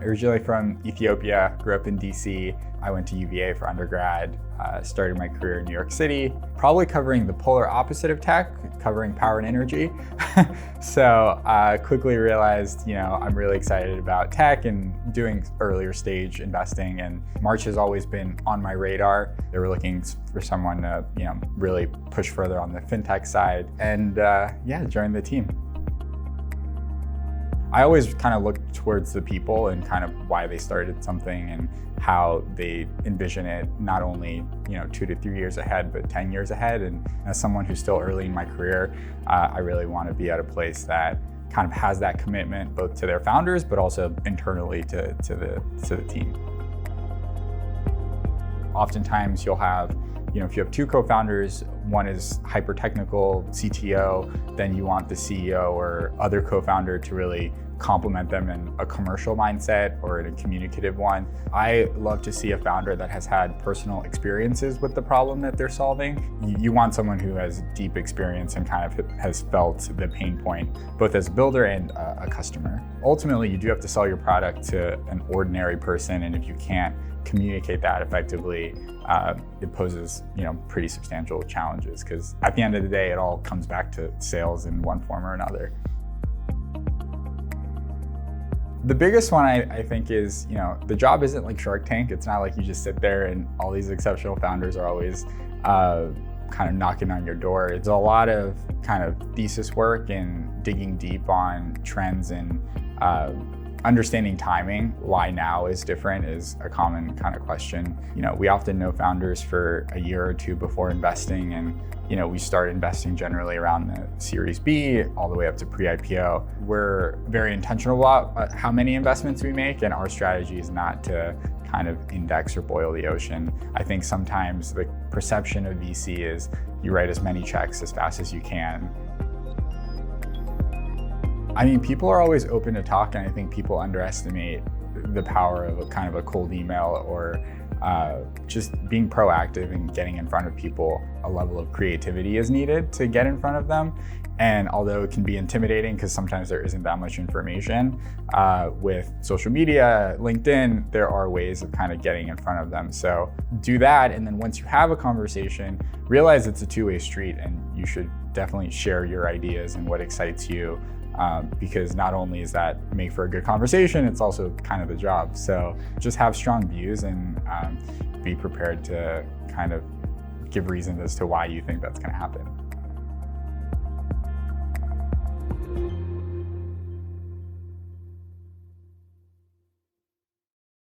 Originally from Ethiopia, grew up in DC. I went to UVA for undergrad, started my career in New York City, probably covering the polar opposite of tech, covering power and energy. So quickly realized, I'm really excited about tech and doing earlier stage investing, and March has always been on my radar. They were looking for someone to, really push further on the fintech side, and joined the team. I always kind of look towards the people and kind of why they started something and how they envision it, not only 2 to 3 years ahead, but 10 years ahead. And as someone who's still early in my career, I really want to be at a place that kind of has that commitment both to their founders, but also internally to the team. Oftentimes you'll have, if you have two co-founders, one is hyper-technical CTO, then you want the CEO or other co-founder to really complement them in a commercial mindset or in a communicative one. I love to see a founder that has had personal experiences with the problem that they're solving. You want someone who has deep experience and kind of has felt the pain point, both as a builder and a customer. Ultimately, you do have to sell your product to an ordinary person, and if you can't communicate that effectively, it poses pretty substantial challenges, because at the end of the day, it all comes back to sales in one form or another. The biggest one I think is, the job isn't like Shark Tank. It's not like you just sit there and all these exceptional founders are always kind of knocking on your door. It's a lot of kind of thesis work and digging deep on trends and understanding timing. Why now is different is a common kind of question. We often know founders for a year or two before investing, and we start investing generally around the Series B all the way up to pre-IPO. We're very intentional about how many investments we make, and our strategy is not to kind of index or boil the ocean. I think sometimes the perception of VC is you write as many checks as fast as you can. People are always open to talk, and I think people underestimate the power of a cold email or just being proactive and getting in front of people. A level of creativity is needed to get in front of them. And although it can be intimidating because sometimes there isn't that much information, with social media, LinkedIn, there are ways of kind of getting in front of them. So do that, and then once you have a conversation, realize it's a two-way street, and you should definitely share your ideas and what excites you. Because not only is that make for a good conversation, it's also kind of the job. So just have strong views and be prepared to kind of give reasons as to why you think that's going to happen.